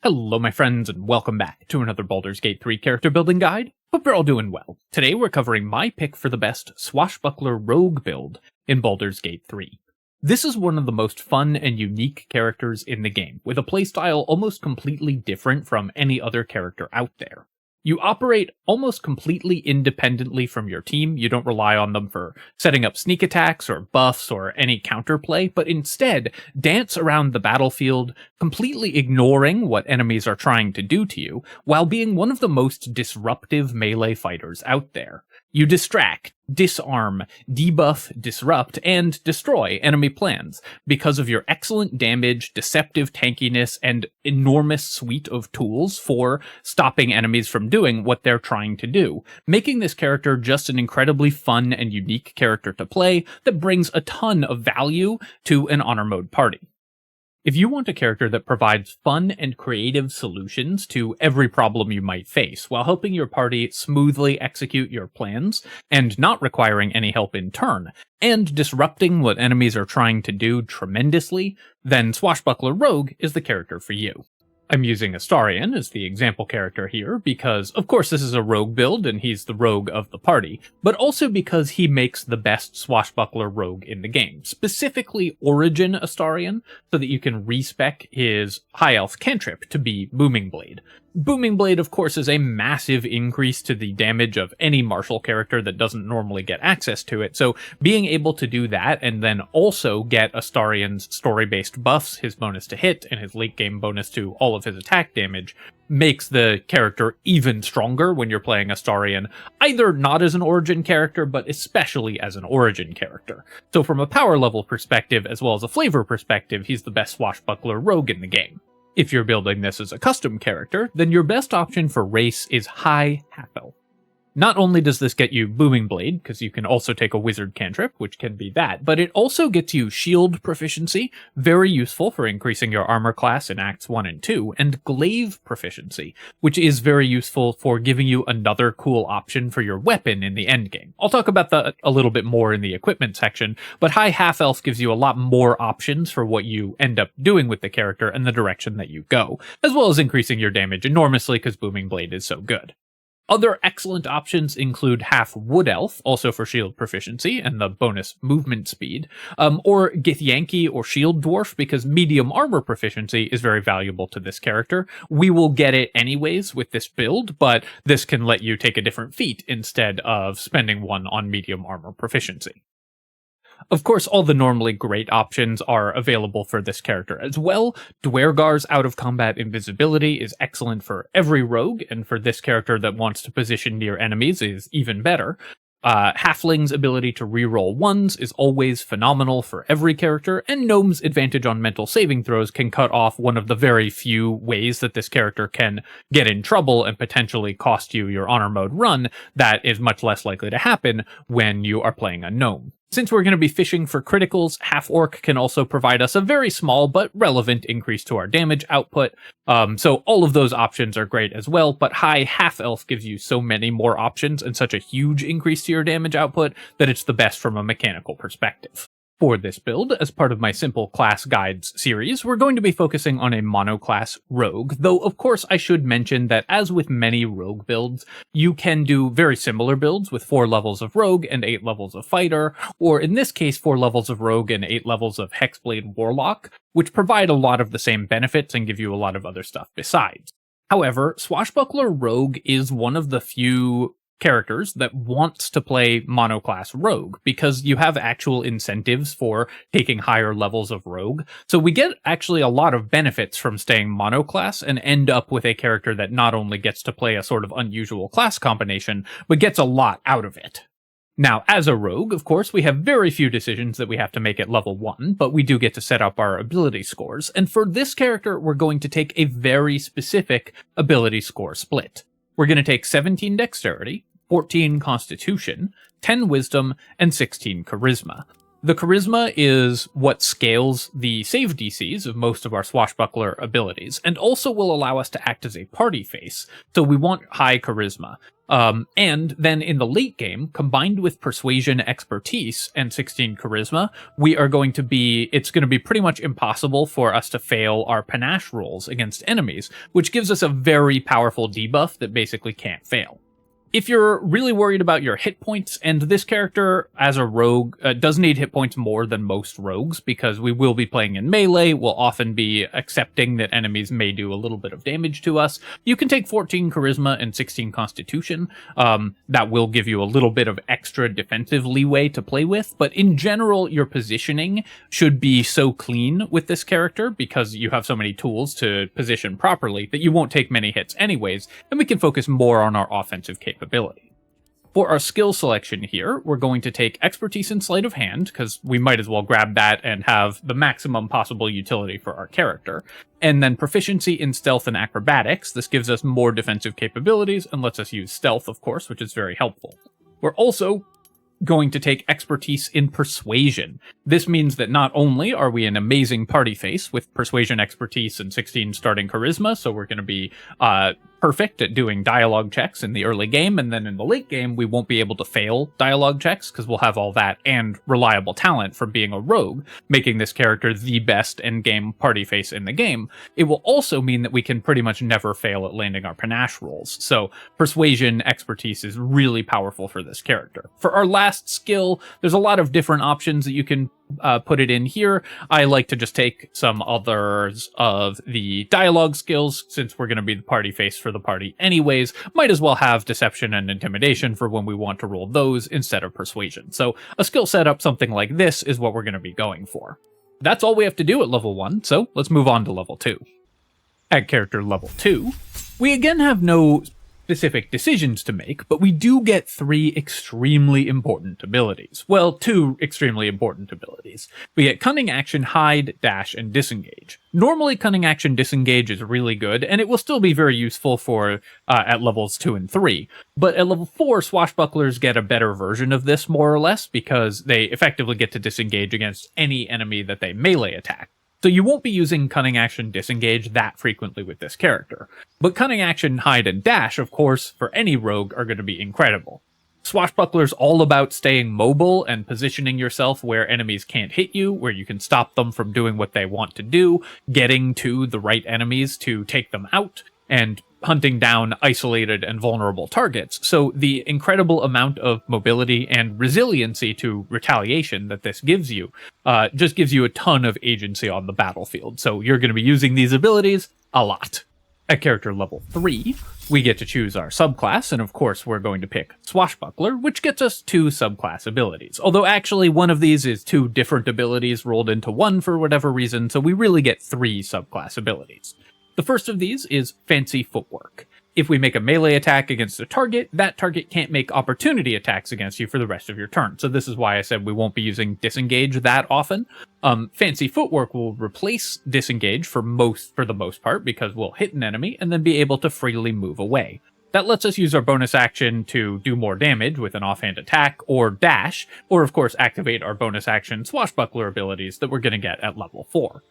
Hello my friends and welcome back to another Baldur's Gate 3 character building guide. Hope you're all doing well. Today we're covering my pick for the best Swashbuckler Rogue build in Baldur's Gate 3. This is one of the most fun and unique characters in the game, with a playstyle almost completely different from any other character out there. You operate almost completely independently from your team. You don't rely on them for setting up sneak attacks or buffs or any counterplay, but instead dance around the battlefield, completely ignoring what enemies are trying to do to you, while being one of the most disruptive melee fighters out there. You distract, disarm, debuff, disrupt, and destroy enemy plans because of your excellent damage, deceptive tankiness, and enormous suite of tools for stopping enemies from doing what they're trying to do, making this character just an incredibly fun and unique character to play that brings a ton of value to an honor mode party. If you want a character that provides fun and creative solutions to every problem you might face, while helping your party smoothly execute your plans, and not requiring any help in turn, and disrupting what enemies are trying to do tremendously, then Swashbuckler Rogue is the character for you. I'm using Astarion as the example character here because, of course, this is a rogue build and he's the rogue of the party, but also because he makes the best swashbuckler rogue in the game, specifically Origin Astarion, so that you can respec his High Elf cantrip to be Booming Blade. Booming Blade, of course, is a massive increase to the damage of any martial character that doesn't normally get access to it, so being able to do that and then also get Astarion's story-based buffs, his bonus to hit, and his late-game bonus to all of his attack damage, makes the character even stronger when you're playing Astarion, either not as an Origin character, but especially as an Origin character. So from a power level perspective, as well as a flavor perspective, he's the best swashbuckler rogue in the game. If you're building this as a custom character, then your best option for race is High Half-Elf. Not only does this get you Booming Blade, because you can also take a wizard cantrip, which can be that, but it also gets you shield proficiency, very useful for increasing your armor class in Acts 1 and 2, and glaive proficiency, which is very useful for giving you another cool option for your weapon in the endgame. I'll talk about that a little bit more in the equipment section, but High Half-Elf gives you a lot more options for what you end up doing with the character and the direction that you go, as well as increasing your damage enormously because Booming Blade is so good. Other excellent options include Half Wood Elf, also for shield proficiency and the bonus movement speed, or Githyanki or Shield Dwarf because medium armor proficiency is very valuable to this character. We will get it anyways with this build, but this can let you take a different feat instead of spending one on medium armor proficiency. Of course, all the normally great options are available for this character as well. Dwergar's out-of-combat invisibility is excellent for every rogue, and for this character that wants to position near enemies is even better. Halfling's ability to reroll ones is always phenomenal for every character, and Gnome's advantage on mental saving throws can cut off one of the very few ways that this character can get in trouble and potentially cost you your honor mode run that is much less likely to happen when you are playing a Gnome. Since we're going to be fishing for criticals, Half-Orc can also provide us a very small but relevant increase to our damage output, so all of those options are great as well, but High Half-Elf gives you so many more options and such a huge increase to your damage output that it's the best from a mechanical perspective. For this build, as part of my Simple Class Guides series, we're going to be focusing on a monoclass rogue, though of course I should mention that as with many rogue builds, you can do very similar builds with 4 levels of rogue and 8 levels of fighter, or in this case 4 levels of rogue and 8 levels of hexblade warlock, which provide a lot of the same benefits and give you a lot of other stuff besides. However, Swashbuckler Rogue is one of the few characters that wants to play monoclass rogue because you have actual incentives for taking higher levels of rogue. So we get actually a lot of benefits from staying monoclass and end up with a character that not only gets to play a sort of unusual class combination, but gets a lot out of it. Now, as a rogue, of course, we have very few decisions that we have to make at level 1, but we do get to set up our ability scores, and for this character, we're going to take a very specific ability score split. We're going to take 17 Dexterity, 14 Constitution, 10 Wisdom, and 16 Charisma. The charisma is what scales the save DCs of most of our swashbuckler abilities, and also will allow us to act as a party face, so we want high charisma. And then in the late game, combined with persuasion, expertise, and 16 charisma, it's going to be pretty much impossible for us to fail our panache rolls against enemies, which gives us a very powerful debuff that basically can't fail. If you're really worried about your hit points, and this character as a rogue does need hit points more than most rogues, because we will be playing in melee, we'll often be accepting that enemies may do a little bit of damage to us. You can take 14 charisma and 16 constitution. That will give you a little bit of extra defensive leeway to play with, but in general, your positioning should be so clean with this character, because you have so many tools to position properly, that you won't take many hits anyways, and we can focus more on our offensive capability. For our skill selection here, we're going to take expertise in sleight of hand, because we might as well grab that and have the maximum possible utility for our character. And then proficiency in stealth and acrobatics. This gives us more defensive capabilities and lets us use stealth, of course, which is very helpful. We're also going to take expertise in persuasion. This means that not only are we an amazing party face with persuasion, expertise, and 16 starting charisma, so we're going to be perfect at doing dialogue checks in the early game, and then in the late game we won't be able to fail dialogue checks because we'll have all that and reliable talent from being a rogue, making this character the best end-game party face in the game. It will also mean that we can pretty much never fail at landing our panache rolls, so persuasion expertise is really powerful for this character. For our last skill, there's a lot of different options that you can put it in here. I like to just take some others of the dialogue skills, since we're going to be the party face for the party anyways. Might as well have deception and intimidation for when we want to roll those instead of persuasion. So a skill setup something like this is what we're going to be going for. That's all we have to do at level 1, so let's move on to level 2. At character level 2, we again have no specific decisions to make, but we do get 3 extremely important abilities. Well, 2 extremely important abilities. We get Cunning Action, Hide, Dash, and Disengage. Normally, Cunning Action Disengage is really good, and it will still be very useful for at levels 2 and 3. But at level 4, Swashbucklers get a better version of this, more or less, because they effectively get to disengage against any enemy that they melee attack. So you won't be using Cunning Action Disengage that frequently with this character. But Cunning Action Hide and Dash, of course, for any rogue are going to be incredible. Swashbuckler's all about staying mobile and positioning yourself where enemies can't hit you, where you can stop them from doing what they want to do, getting to the right enemies to take them out, and hunting down isolated and vulnerable targets. So the incredible amount of mobility and resiliency to retaliation that this gives you just gives you a ton of agency on the battlefield. So you're going to be using these abilities a lot. At character level 3, we get to choose our subclass, and of course we're going to pick Swashbuckler, which gets us 2 subclass abilities. Although actually one of these is 2 different abilities rolled into one for whatever reason, so we really get 3 subclass abilities. The first of these is Fancy Footwork. If we make a melee attack against a target, that target can't make opportunity attacks against you for the rest of your turn. So this is why I said we won't be using Disengage that often. Fancy Footwork will replace Disengage for the most part, because we'll hit an enemy and then be able to freely move away. That lets us use our bonus action to do more damage with an offhand attack or dash, or of course activate our bonus action Swashbuckler abilities that we're going to get at level 4.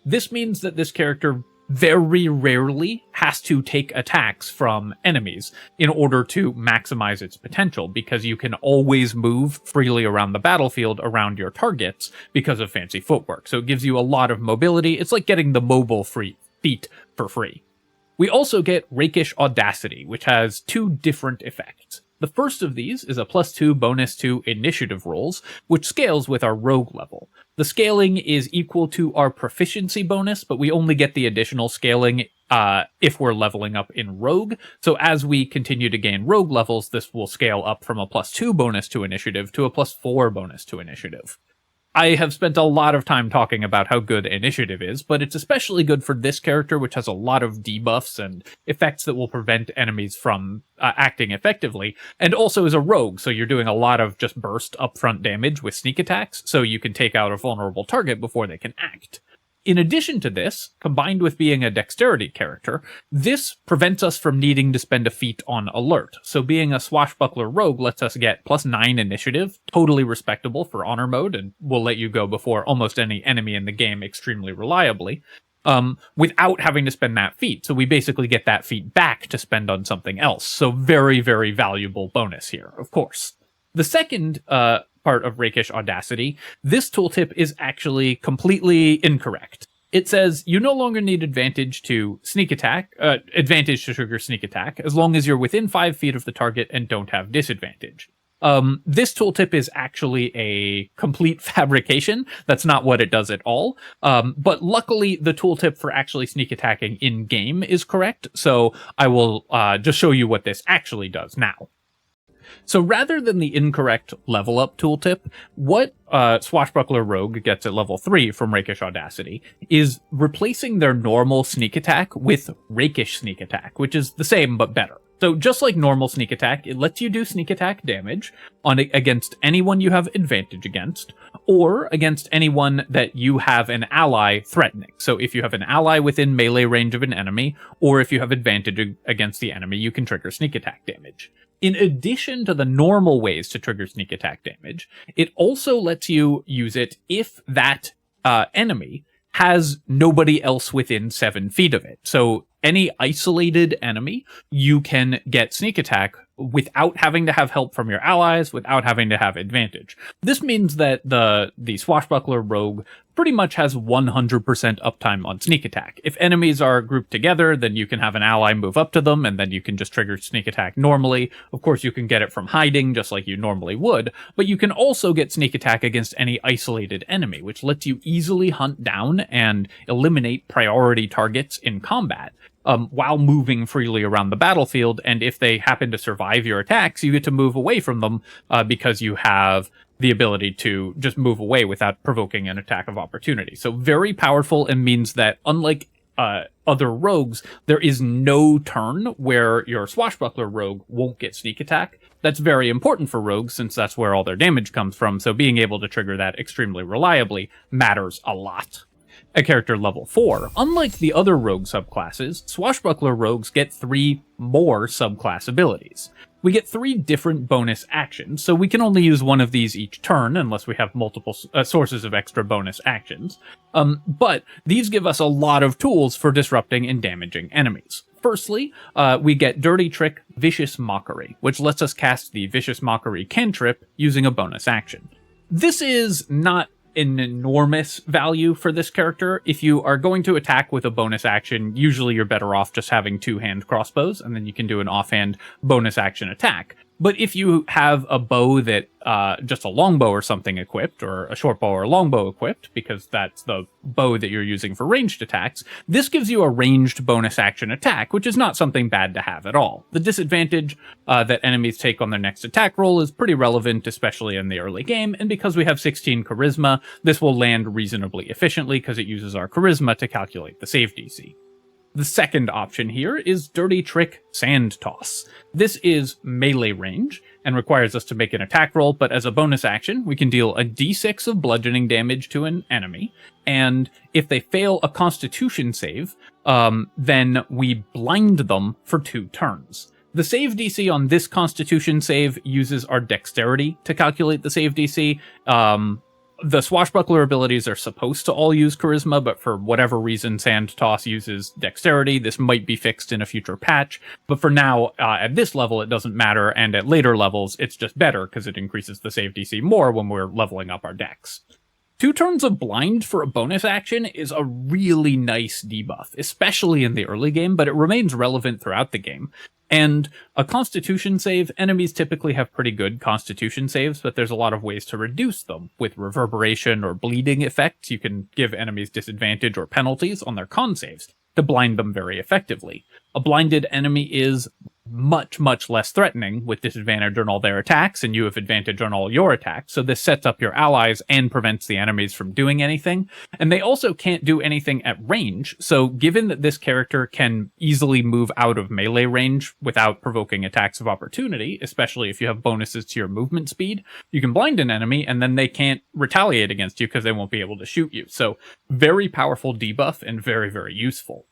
This means that this character very rarely has to take attacks from enemies in order to maximize its potential, because you can always move freely around the battlefield around your targets because of Fancy Footwork. So it gives you a lot of mobility. It's like getting the mobile feat for free. We also get Rakish Audacity, which has 2 different effects. The first of these is a +2 bonus to initiative rolls, which scales with our rogue level. The scaling is equal to our proficiency bonus, but we only get the additional scaling if we're leveling up in rogue. So as we continue to gain rogue levels, this will scale up from a +2 bonus to initiative to a +4 bonus to initiative. I have spent a lot of time talking about how good initiative is, but it's especially good for this character, which has a lot of debuffs and effects that will prevent enemies from acting effectively, and also is a rogue, so you're doing a lot of just burst upfront damage with sneak attacks, so you can take out a vulnerable target before they can act. In addition to this, combined with being a dexterity character, this prevents us from needing to spend a feat on alert. So being a Swashbuckler Rogue lets us get +9 initiative, totally respectable for honor mode, and will let you go before almost any enemy in the game extremely reliably, without having to spend that feat. So we basically get that feat back to spend on something else. So very, very valuable bonus here, of course. The second part of Rakish Audacity, this tooltip is actually completely incorrect. It says you no longer need advantage to sneak attack, advantage to trigger sneak attack, as long as you're within 5 feet of the target and don't have disadvantage. This tooltip is actually a complete fabrication. That's not what it does at all. But luckily, the tooltip for actually sneak attacking in game is correct. So I will just show you what this actually does now. So rather than the incorrect level up tooltip, what Swashbuckler Rogue gets at level 3 from Rakish Audacity is replacing their normal sneak attack with Rakish sneak attack, which is the same but better. So just like normal sneak attack, it lets you do sneak attack damage against anyone you have advantage against, or against anyone that you have an ally threatening. So if you have an ally within melee range of an enemy, or if you have advantage against the enemy, you can trigger sneak attack damage. In addition to the normal ways to trigger sneak attack damage, it also lets you use it if that enemy has nobody else within 7 feet of it. So any isolated enemy, you can get sneak attack without having to have help from your allies, without having to have advantage. This means that the Swashbuckler Rogue pretty much has 100% uptime on sneak attack. If enemies are grouped together, then you can have an ally move up to them, and then you can just trigger sneak attack normally. Of course, you can get it from hiding, just like you normally would, but you can also get sneak attack against any isolated enemy, which lets you easily hunt down and eliminate priority targets in combat, while moving freely around the battlefield. And if they happen to survive your attacks, you get to move away from them because you have the ability to just move away without provoking an attack of opportunity. So very powerful, and means that unlike other rogues, there is no turn where your Swashbuckler Rogue won't get sneak attack. That's very important for rogues since that's where all their damage comes from, so being able to trigger that extremely reliably matters a lot. At character level 4, unlike the other rogue subclasses, Swashbuckler Rogues get 3 more subclass abilities. We get 3 different bonus actions, so we can only use one of these each turn unless we have multiple sources of extra bonus actions. But these give us a lot of tools for disrupting and damaging enemies. Firstly, we get Dirty Trick Vicious Mockery, which lets us cast the Vicious Mockery cantrip using a bonus action. This is not an enormous value for this character. If you are going to attack with a bonus action, usually you're better off just having 2-hand crossbows, and then you can do an offhand bonus action attack. But if you have a bow that, just a longbow or something equipped, or a short bow or longbow equipped, because that's the bow that you're using for ranged attacks, this gives you a ranged bonus action attack, which is not something bad to have at all. The disadvantage that enemies take on their next attack roll is pretty relevant, especially in the early game, and because we have 16 charisma, this will land reasonably efficiently because it uses our charisma to calculate the save DC. The second option here is Dirty Trick Sand Toss. This is melee range and requires us to make an attack roll, but as a bonus action, we can deal a d6 of bludgeoning damage to an enemy, and if they fail a constitution save, then we blind them for 2 turns. The save DC on this constitution save uses our dexterity to calculate the save DC. The Swashbuckler abilities are supposed to all use charisma, but for whatever reason, Sand Toss uses dexterity. This might be fixed in a future patch, but for now, at this level, it doesn't matter, and at later levels, it's just better because it increases the save DC more when we're leveling up our dex. 2 turns of blind for a bonus action is a really nice debuff, especially in the early game, but it remains relevant throughout the game. And a constitution save, enemies typically have pretty good constitution saves, but there's a lot of ways to reduce them. With reverberation or bleeding effects, you can give enemies disadvantage or penalties on their con saves to blind them very effectively. A blinded enemy is much, much less threatening with disadvantage on all their attacks, and you have advantage on all your attacks. So this sets up your allies and prevents the enemies from doing anything. And they also can't do anything at range. So given that this character can easily move out of melee range without provoking attacks of opportunity, especially if you have bonuses to your movement speed, you can blind an enemy and then they can't retaliate against you because they won't be able to shoot you. So very powerful debuff and very, very useful.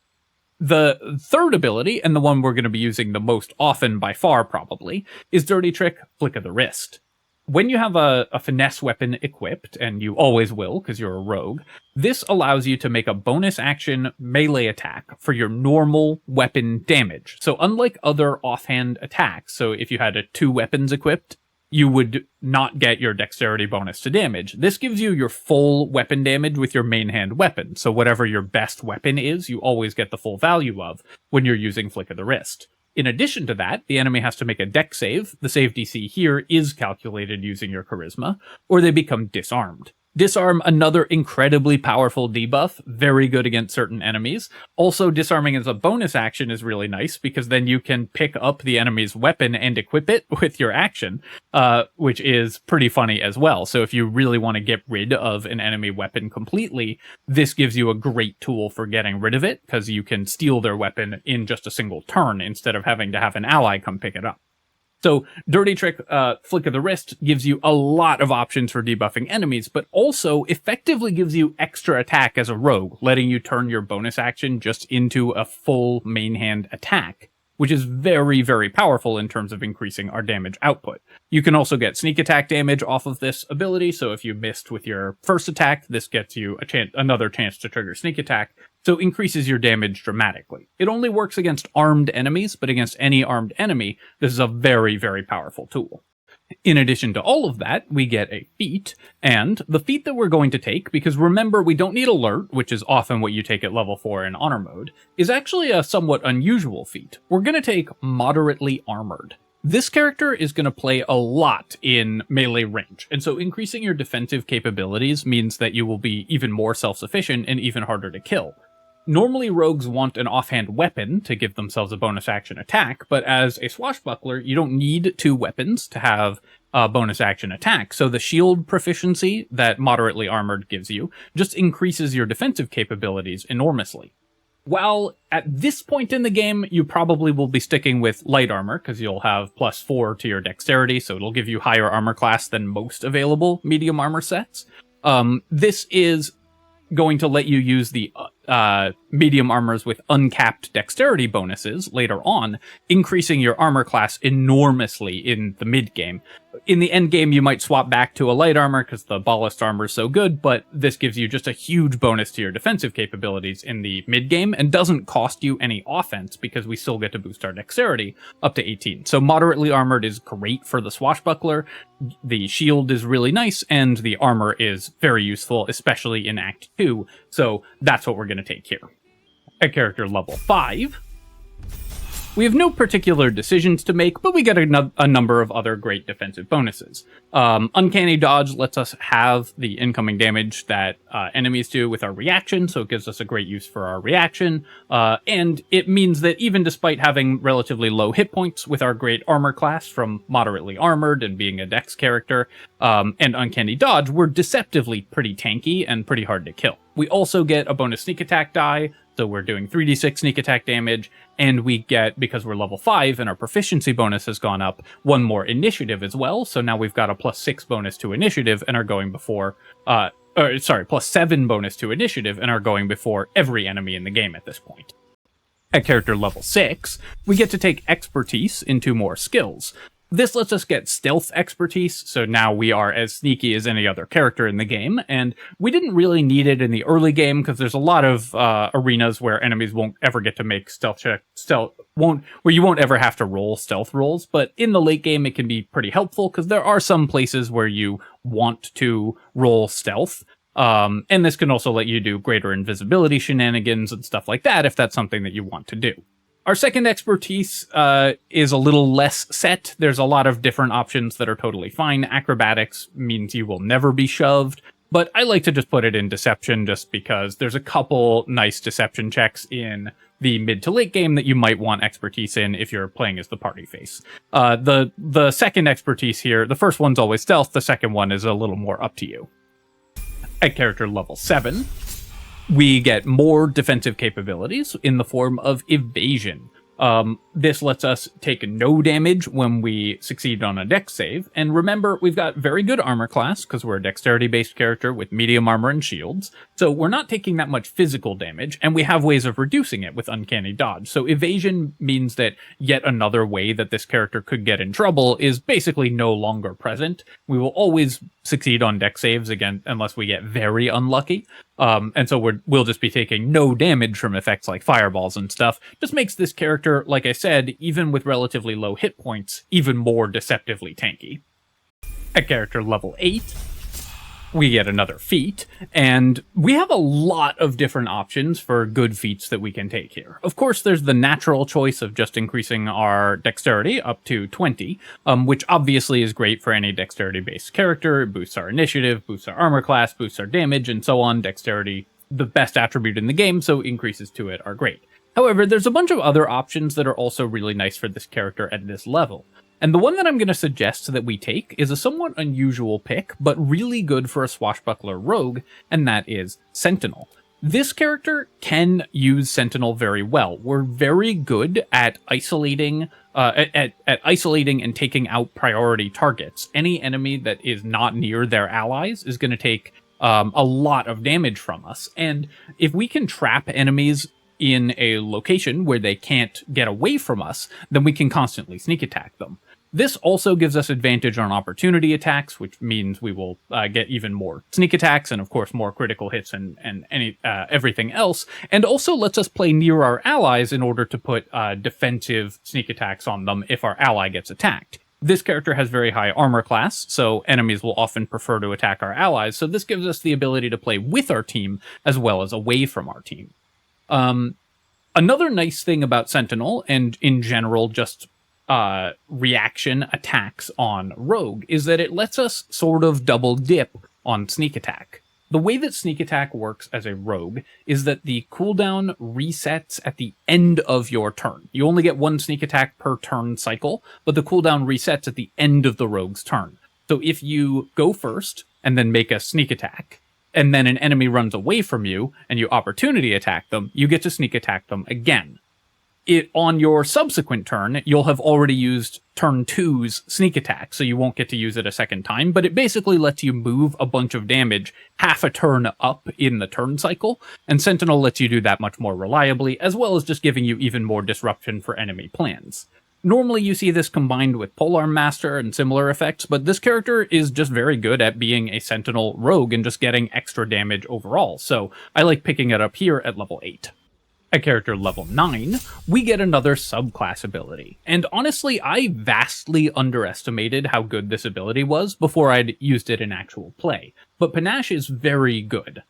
The third ability, and the one we're going to be using the most often by far probably, is Dirty Trick, Flick of the Wrist. When you have a finesse weapon equipped, and you always will because you're a rogue, this allows you to make a bonus action melee attack for your normal weapon damage. So unlike other offhand attacks, so if you had 2 weapons equipped, you would not get your dexterity bonus to damage. This gives you your full weapon damage with your main hand weapon. So whatever your best weapon is, you always get the full value of when you're using Flick of the Wrist. In addition to that, the enemy has to make a dex save. The save DC here is calculated using your charisma, or they become disarmed. Disarm, another incredibly powerful debuff, very good against certain enemies. Also, disarming as a bonus action is really nice because then you can pick up the enemy's weapon and equip it with your action, which is pretty funny as well. So if you really want to get rid of an enemy weapon completely, this gives you a great tool for getting rid of it because you can steal their weapon in just a single turn instead of having to have an ally come pick it up. So Dirty Trick, Flick of the Wrist gives you a lot of options for debuffing enemies, but also effectively gives you extra attack as a rogue, letting you turn your bonus action just into a full main hand attack, which is very, very powerful in terms of increasing our damage output. You can also get sneak attack damage off of this ability, so if you missed with your first attack, this gets you another chance to trigger sneak attack, so increases your damage dramatically. It only works against armed enemies, but against any armed enemy, this is a very, very powerful tool. In addition to all of that, we get a feat, and the feat that we're going to take, because remember, we don't need alert, which is often what you take at level 4 in honor mode, is actually a somewhat unusual feat. We're going to take moderately armored. This character is going to play a lot in melee range, and so increasing your defensive capabilities means that you will be even more self-sufficient and even harder to kill. Normally, rogues want an offhand weapon to give themselves a bonus action attack, but as a swashbuckler, you don't need 2 weapons to have a bonus action attack, so the shield proficiency that moderately armored gives you just increases your defensive capabilities enormously. While at this point in the game, you probably will be sticking with light armor, because you'll have +4 to your dexterity, so it'll give you higher armor class than most available medium armor sets. This is going to let you use the medium armors with uncapped dexterity bonuses later on, increasing your armor class enormously in the mid-game. In the end game, you might swap back to a light armor because the ballast armor is so good, but this gives you just a huge bonus to your defensive capabilities in the mid-game and doesn't cost you any offense because we still get to boost our dexterity up to 18. So moderately armored is great for the swashbuckler, the shield is really nice, and the armor is very useful, especially in Act 2, so that's what we're going to take here. At character level 5, we have no particular decisions to make, but we get a number of other great defensive bonuses. Uncanny Dodge lets us have the incoming damage that enemies do with our reaction, so it gives us a great use for our reaction, and it means that even despite having relatively low hit points with our great armor class from moderately armored and being a dex character, and Uncanny Dodge, we're deceptively pretty tanky and pretty hard to kill. We also get a bonus sneak attack die, so we're doing 3d6 sneak attack damage, and we get, because we're level 5 and our proficiency bonus has gone up, 1 more initiative as well, so now we've got a +6 bonus to initiative and are going before, +7 bonus to initiative and are going before every enemy in the game at this point. At character level 6, we get to take expertise into more skills. This lets us get stealth expertise, so now we are as sneaky as any other character in the game, and we didn't really need it in the early game because there's a lot of arenas where enemies won't ever get to make where you won't ever have to roll stealth rolls, but in the late game it can be pretty helpful because there are some places where you want to roll stealth, and this can also let you do greater invisibility shenanigans and stuff like that if that's something that you want to do. Our second expertise is a little less set. There's a lot of different options that are totally fine. Acrobatics means you will never be shoved. But I like to just put it in deception just because there's a couple nice deception checks in the mid to late game that you might want expertise in if you're playing as the party face. The second expertise here, the first one's always stealth, the second one is a little more up to you. At character level 7, we get more defensive capabilities in the form of evasion. This lets us take no damage when we succeed on a dex save, and remember, we've got very good armor class, because we're a dexterity-based character with medium armor and shields, so we're not taking that much physical damage, and we have ways of reducing it with uncanny dodge. So evasion means that yet another way that this character could get in trouble is basically no longer present. We will always succeed on dex saves, again, unless we get very unlucky. And so we'll just be taking no damage from effects like fireballs and stuff. Just makes this character, like I said, even with relatively low hit points, even more deceptively tanky. At character level 8, we get another feat, and we have a lot of different options for good feats that we can take here. Of course, there's the natural choice of just increasing our dexterity up to 20, which obviously is great for any dexterity-based character. It boosts our initiative, boosts our armor class, boosts our damage, and so on. Dexterity, the best attribute in the game, so increases to it are great. However, there's a bunch of other options that are also really nice for this character at this level. And the one that I'm going to suggest that we take is a somewhat unusual pick, but really good for a Swashbuckler Rogue, and that is Sentinel. This character can use Sentinel very well. We're very good at isolating isolating and taking out priority targets. Any enemy that is not near their allies is going to take a lot of damage from us. And if we can trap enemies in a location where they can't get away from us, then we can constantly sneak attack them. This also gives us advantage on opportunity attacks, which means we will get even more sneak attacks and, of course, more critical hits and everything else, and also lets us play near our allies in order to put defensive sneak attacks on them if our ally gets attacked. This character has very high armor class, so enemies will often prefer to attack our allies, so this gives us the ability to play with our team as well as away from our team. Another nice thing about Sentinel, and in general just reaction attacks on Rogue, is that it lets us sort of double dip on sneak attack. The way that sneak attack works as a rogue is that the cooldown resets at the end of your turn. You only get one sneak attack per turn cycle, but the cooldown resets at the end of the rogue's turn. So if you go first and then make a sneak attack, and then an enemy runs away from you and you opportunity attack them, you get to sneak attack them again. On your subsequent turn, you'll have already used turn 2's sneak attack, so you won't get to use it a second time, but it basically lets you move a bunch of damage half a turn up in the turn cycle, and Sentinel lets you do that much more reliably, as well as just giving you even more disruption for enemy plans. Normally you see this combined with Polearm Master and similar effects, but this character is just very good at being a Sentinel rogue and just getting extra damage overall, so I like picking it up here at level 8. At character level 9, we get another subclass ability, and honestly, I vastly underestimated how good this ability was before I'd used it in actual play, but Panache is very good.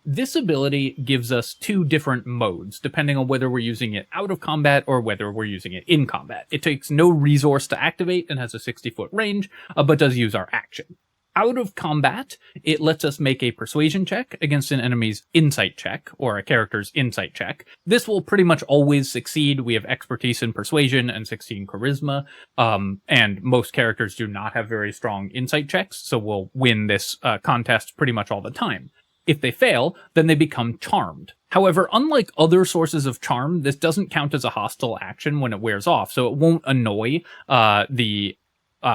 This ability gives us two different modes, depending on whether we're using it out of combat or whether we're using it in combat. It takes no resource to activate and has a 60-foot range, but does use our action. Out of combat, it lets us make a persuasion check against an enemy's insight check, or a character's insight check. This will pretty much always succeed. We have expertise in persuasion and 16 charisma, and most characters do not have very strong insight checks, so we'll win this contest pretty much all the time. If they fail, then they become charmed. However, unlike other sources of charm, this doesn't count as a hostile action when it wears off, so it won't annoy the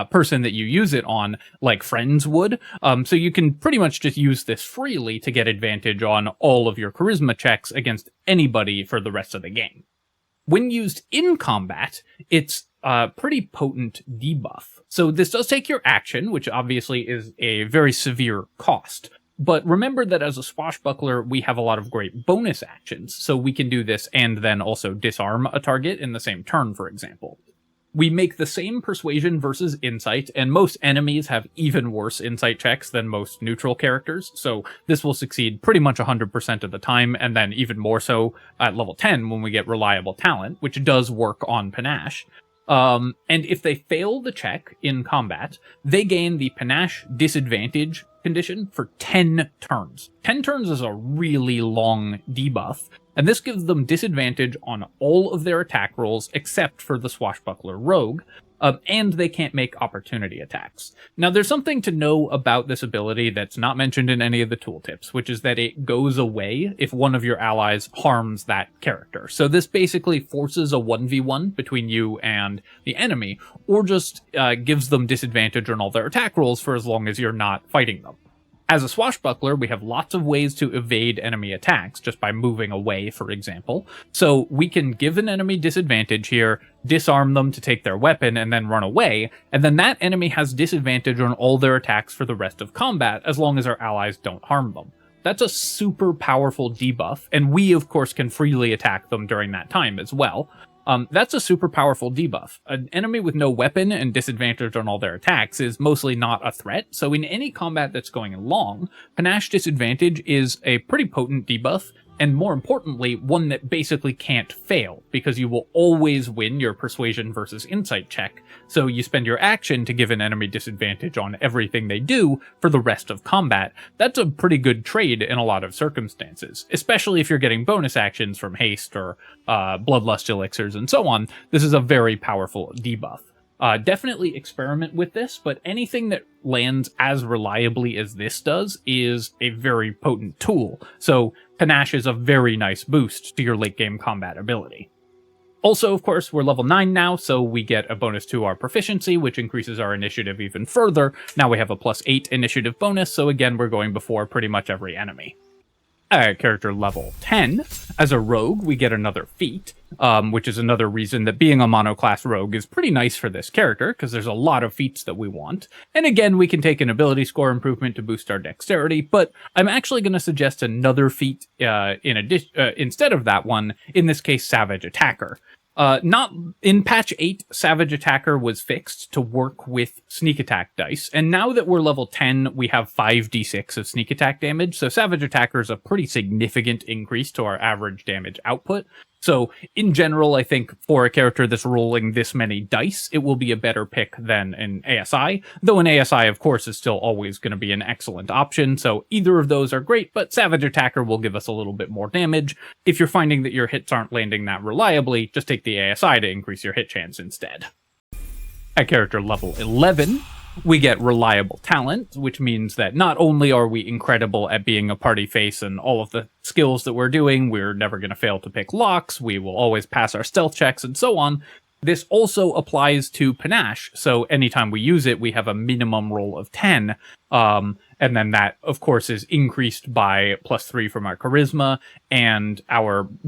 person that you use it on like friends would. So you can pretty much just use this freely to get advantage on all of your charisma checks against anybody for the rest of the game. When used in combat, it's a pretty potent debuff. So this does take your action, which obviously is a very severe cost. But remember that as a swashbuckler, we have a lot of great bonus actions, so we can do this and then also disarm a target in the same turn, for example. We make the same persuasion versus insight, and most enemies have even worse insight checks than most neutral characters, so this will succeed pretty much 100% of the time, and then even more so at level 10 when we get reliable talent, which does work on Panache. And if they fail the check in combat, they gain the Panache disadvantage condition for 10 turns. 10 turns is a really long debuff, and this gives them disadvantage on all of their attack rolls except for the Swashbuckler Rogue, and they can't make opportunity attacks. Now, there's something to know about this ability that's not mentioned in any of the tooltips, which is that it goes away if one of your allies harms that character. So this basically forces a 1v1 between you and the enemy, or just gives them disadvantage on all their attack rolls for as long as you're not fighting them. As a swashbuckler, we have lots of ways to evade enemy attacks, just by moving away, for example. So we can give an enemy disadvantage here, disarm them to take their weapon, and then run away, and then that enemy has disadvantage on all their attacks for the rest of combat, as long as our allies don't harm them. That's a super powerful debuff, and we, of course, can freely attack them during that time as well. That's a super powerful debuff. An enemy with no weapon and disadvantage on all their attacks is mostly not a threat, so in any combat that's going long, Panache Disadvantage is a pretty potent debuff, and more importantly, one that basically can't fail, because you will always win your Persuasion versus Insight check, so you spend your action to give an enemy disadvantage on everything they do for the rest of combat. That's a pretty good trade in a lot of circumstances, especially if you're getting bonus actions from haste or bloodlust elixirs and so on. This is a very powerful debuff. Definitely experiment with this, but anything that lands as reliably as this does is a very potent tool, so Panache is a very nice boost to your late game combat ability. Also, of course, we're level 9 now, so we get a bonus to our proficiency, which increases our initiative even further. Now we have a +8 initiative bonus, so again, we're going before pretty much every enemy. At character level 10, as a rogue, we get another feat, which is another reason that being a monoclass rogue is pretty nice for this character, because there's a lot of feats that we want. And again, we can take an ability score improvement to boost our dexterity, but I'm actually going to suggest another feat instead of that one, in this case, Savage Attacker. Not in patch 8, Savage Attacker was fixed to work with sneak attack dice, and now that we're level 10, we have 5d6 of sneak attack damage, so Savage Attacker is a pretty significant increase to our average damage output. So, in general, I think for a character that's rolling this many dice, it will be a better pick than an ASI, though an ASI, of course, is still always going to be an excellent option, so either of those are great, but Savage Attacker will give us a little bit more damage. If you're finding that your hits aren't landing that reliably, just take the ASI to increase your hit chance instead. At character level 11, we get Reliable Talent, which means that not only are we incredible at being a party face and all of the skills that we're doing, we're never going to fail to pick locks, we will always pass our stealth checks, and so on. This also applies to Panache, so anytime we use it, we have a minimum roll of 10, and then that, of course, is increased by +3 from our Charisma, and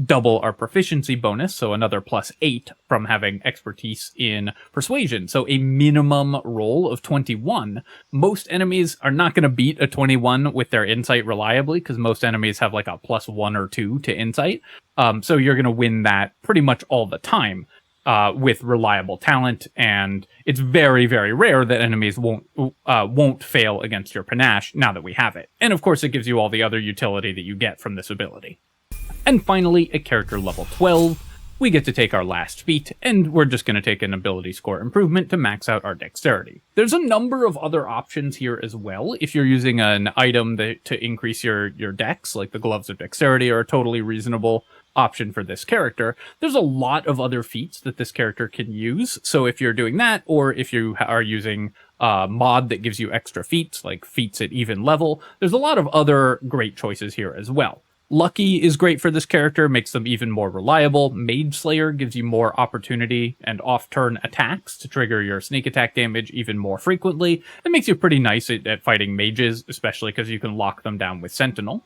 double our proficiency bonus, so another +8 from having expertise in Persuasion, so a minimum roll of 21. Most enemies are not going to beat a 21 with their Insight reliably, because most enemies have like a +1 or 2 to Insight, so you're going to win that pretty much all the time. With Reliable Talent, and it's very, very rare that enemies won't fail against your Panache now that we have it. And of course, it gives you all the other utility that you get from this ability. And finally, at character level 12, we get to take our last feat, and we're just going to take an ability score improvement to max out our dexterity. There's a number of other options here as well. If you're using an item to increase your dex, like the Gloves of Dexterity are a totally reasonable option for this character. There's a lot of other feats that this character can use, so if you're doing that, or if you are using a mod that gives you extra feats, like feats at even level, there's a lot of other great choices here as well. Lucky is great for this character, makes them even more reliable. Mage Slayer gives you more opportunity and off-turn attacks to trigger your sneak attack damage even more frequently. It makes you pretty nice at fighting mages, especially because you can lock them down with Sentinel.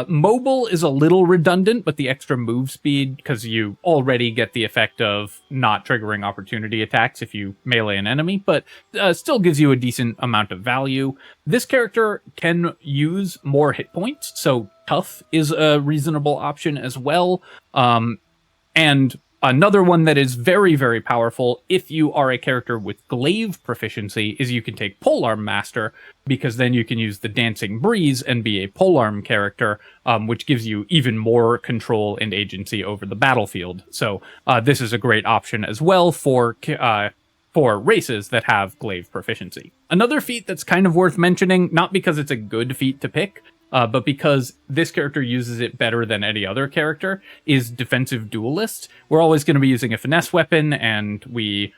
Mobile is a little redundant, but the extra move speed, because you already get the effect of not triggering opportunity attacks if you melee an enemy, but still gives you a decent amount of value. This character can use more hit points, so Tough is a reasonable option as well. And another one that is very, very powerful if you are a character with glaive proficiency is you can take Polearm Master, because then you can use the Dancing Breeze and be a polearm character, which gives you even more control and agency over the battlefield. So this is a great option as well for for races that have glaive proficiency. Another feat that's kind of worth mentioning, not because it's a good feat to pick, but because this character uses it better than any other character, is Defensive Duelist. We're always going to be using a finesse weapon, and we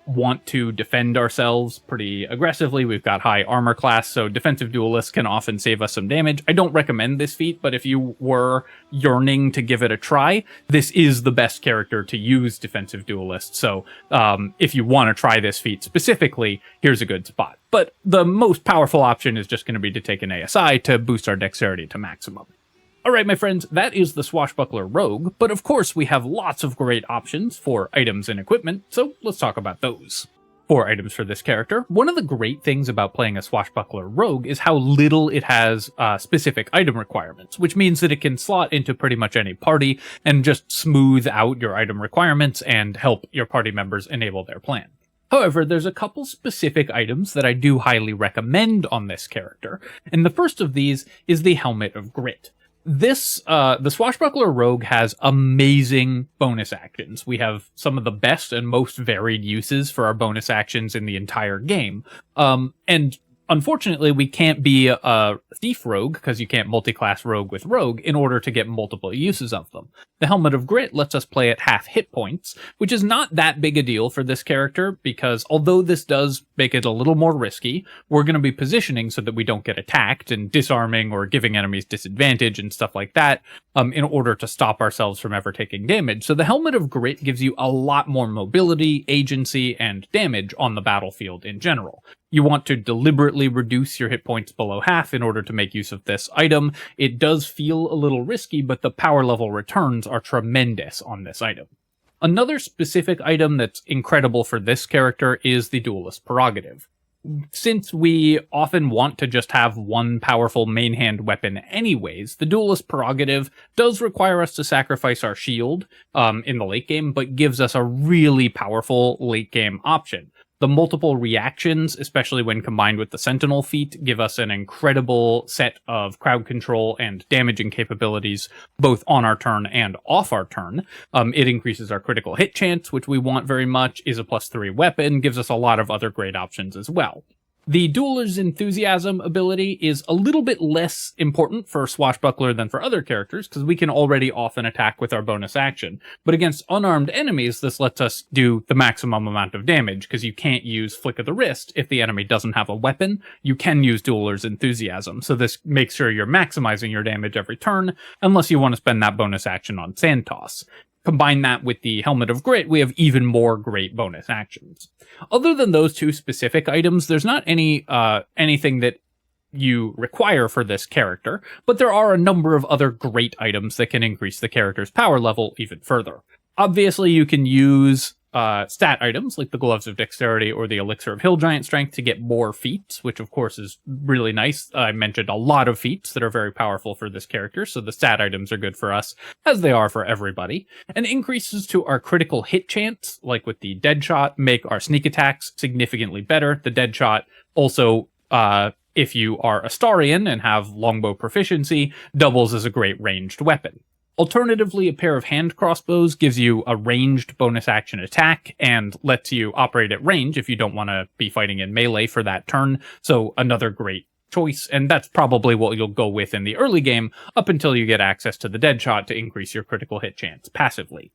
want to defend ourselves pretty aggressively. We've got high armor class, so Defensive Duelist can often save us some damage. I don't recommend this feat, but if you were yearning to give it a try, this is the best character to use Defensive Duelist. So if you want to try this feat specifically, here's a good spot. But the most powerful option is just going to be to take an ASI to boost our dexterity to maximum. Alright, my friends, that is the Swashbuckler Rogue, but of course we have lots of great options for items and equipment, so let's talk about those. For items for this character, one of the great things about playing a Swashbuckler Rogue is how little it has specific item requirements, which means that it can slot into pretty much any party and just smooth out your item requirements and help your party members enable their plan. However, there's a couple specific items that I do highly recommend on this character, and the first of these is the Helmet of Grit. The Swashbuckler Rogue has amazing bonus actions. We have some of the best and most varied uses for our bonus actions in the entire game. And unfortunately, we can't be a Thief Rogue, because you can't multi-class Rogue with Rogue, in order to get multiple uses of them. The Helmet of Grit lets us play at half hit points, which is not that big a deal for this character, because although this does make it a little more risky, we're going to be positioning so that we don't get attacked and disarming or giving enemies disadvantage and stuff like that, in order to stop ourselves from ever taking damage. So the Helmet of Grit gives you a lot more mobility, agency, and damage on the battlefield in general. You want to deliberately reduce your hit points below half in order to make use of this item. It does feel a little risky, but the power level returns are tremendous on this item. Another specific item that's incredible for this character is the Duelist Prerogative. Since we often want to just have one powerful main hand weapon anyways, the Duelist Prerogative does require us to sacrifice our shield in the late game, but gives us a really powerful late game option. The multiple reactions, especially when combined with the Sentinel feat, give us an incredible set of crowd control and damaging capabilities, both on our turn and off our turn. It increases our critical hit chance, which we want very much, is a +3 weapon, gives us a lot of other great options as well. The Dueler's Enthusiasm ability is a little bit less important for Swashbuckler than for other characters, because we can already often attack with our bonus action. But against unarmed enemies, this lets us do the maximum amount of damage, because you can't use Flick of the Wrist if the enemy doesn't have a weapon. You can use Dueler's Enthusiasm, so this makes sure you're maximizing your damage every turn, unless you want to spend that bonus action on Sand Toss. Combine that with the Helmet of Grit, we have even more great bonus actions. Other than those two specific items, there's not anything that you require for this character, but there are a number of other great items that can increase the character's power level even further. Obviously, you can use stat items like the Gloves of Dexterity or the Elixir of Hill Giant Strength to get more feats, which of course is really nice. I mentioned a lot of feats that are very powerful for this character, so the stat items are good for us, as they are for everybody. And increases to our critical hit chance, like with the Dead Shot, make our sneak attacks significantly better. The Dead Shot also, if you are Astarion and have longbow proficiency, doubles as a great ranged weapon. Alternatively, a pair of hand crossbows gives you a ranged bonus action attack and lets you operate at range if you don't want to be fighting in melee for that turn, so another great choice, and that's probably what you'll go with in the early game up until you get access to the Dead Shot to increase your critical hit chance passively.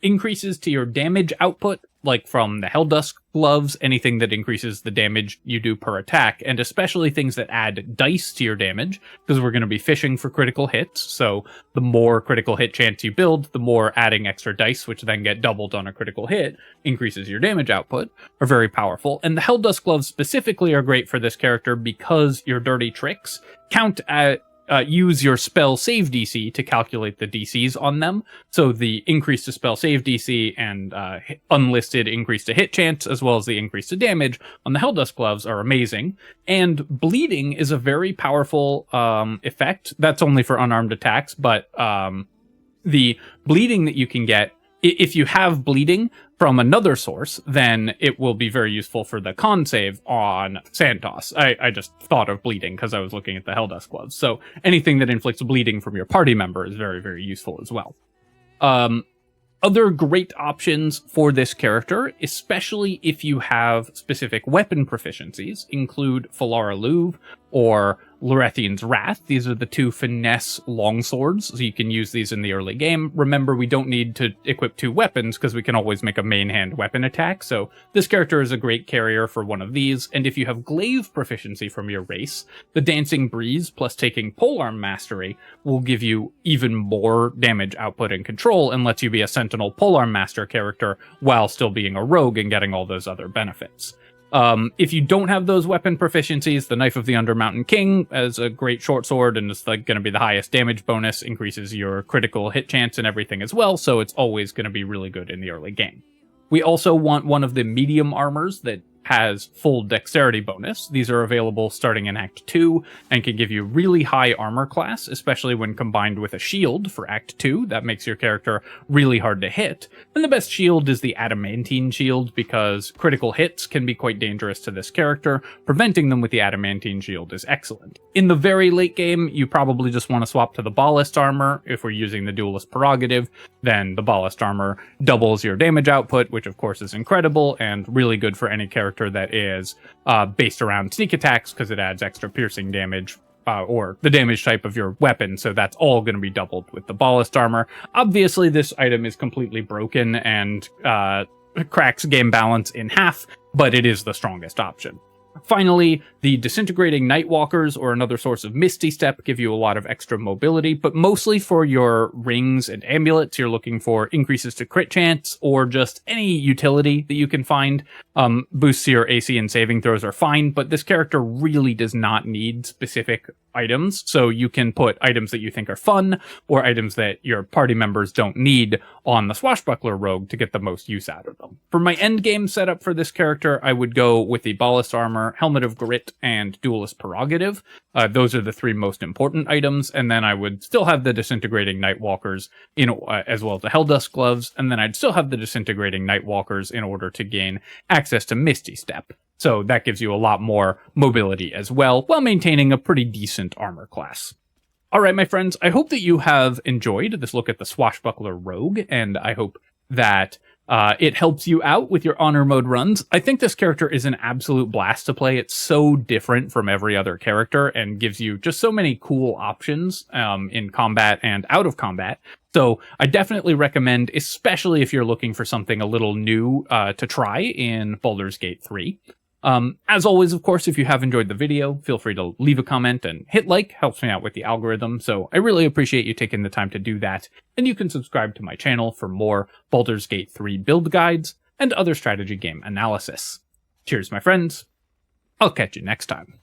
Increases to your damage output, like from the Helldusk gloves, anything that increases the damage you do per attack, and especially things that add dice to your damage, because we're going to be fishing for critical hits, so the more critical hit chance you build, the more adding extra dice, which then get doubled on a critical hit, increases your damage output, are very powerful. And the Helldusk gloves specifically are great for this character because your dirty tricks count at use your spell save DC to calculate the DCs on them. So the increase to spell save DC and unlisted increase to hit chance, as well as the increase to damage on the Helldusk gloves, are amazing. And bleeding is a very powerful effect. That's only for unarmed attacks, but the bleeding that you can get, if you have bleeding from another source, then it will be very useful for the con save on Sand Toss. I just thought of bleeding because I was looking at the Helldusk gloves. So anything that inflicts bleeding from your party member is very, very useful as well. Other great options for this character, especially if you have specific weapon proficiencies, include Falara Louv or Lorethian's Wrath. These are the two finesse longswords, so you can use these in the early game. Remember, we don't need to equip two weapons because we can always make a main hand weapon attack, so this character is a great carrier for one of these. And if you have glaive proficiency from your race, the Dancing Breeze plus taking Polearm Mastery will give you even more damage output and control and lets you be a Sentinel Polearm Master character while still being a rogue and getting all those other benefits. If you don't have those weapon proficiencies, the Knife of the Undermountain King as a great short sword, and it's like going to be the highest damage bonus, increases your critical hit chance and everything as well, so it's always going to be really good in the early game. We also want one of the medium armors that has full dexterity bonus. These are available starting in Act 2 and can give you really high armor class, especially when combined with a shield for Act 2. That makes your character really hard to hit. And the best shield is the Adamantine Shield, because critical hits can be quite dangerous to this character. Preventing them with the Adamantine Shield is excellent. In the very late game, you probably just want to swap to the Ballast Armor. If we're using the Duelist Prerogative, then the Ballast Armor doubles your damage output, which of course is incredible and really good for any character that is based around sneak attacks, because it adds extra piercing damage or the damage type of your weapon, so that's all going to be doubled with the Ballast Armor. Obviously, this item is completely broken and cracks game balance in half, but it is the strongest option. Finally, the Disintegrating Nightwalkers, or another source of Misty Step, give you a lot of extra mobility, but mostly for your rings and amulets, you're looking for increases to crit chance, or just any utility that you can find. Boosts to your AC and saving throws are fine, but this character really does not need specific items, so you can put items that you think are fun, or items that your party members don't need on the Swashbuckler Rogue to get the most use out of them. For my endgame setup for this character, I would go with the Ballast Armor, Helmet of Grit, and Duelist Prerogative. Those are the three most important items, and then I would still have the Disintegrating Nightwalkers as well as the Helldusk Gloves, and then I'd still have the Disintegrating Nightwalkers in order to gain access to Misty Step. So that gives you a lot more mobility as well, while maintaining a pretty decent armor class. Alright, my friends, I hope that you have enjoyed this look at the Swashbuckler Rogue, and I hope that it helps you out with your honor mode runs. I think this character is an absolute blast to play. It's so different from every other character and gives you just so many cool options in combat and out of combat. So I definitely recommend, especially if you're looking for something a little new to try in Baldur's Gate 3. As always, of course, if you have enjoyed the video, feel free to leave a comment and hit like, helps me out with the algorithm, so I really appreciate you taking the time to do that. And you can subscribe to my channel for more Baldur's Gate 3 build guides and other strategy game analysis. Cheers, my friends. I'll catch you next time.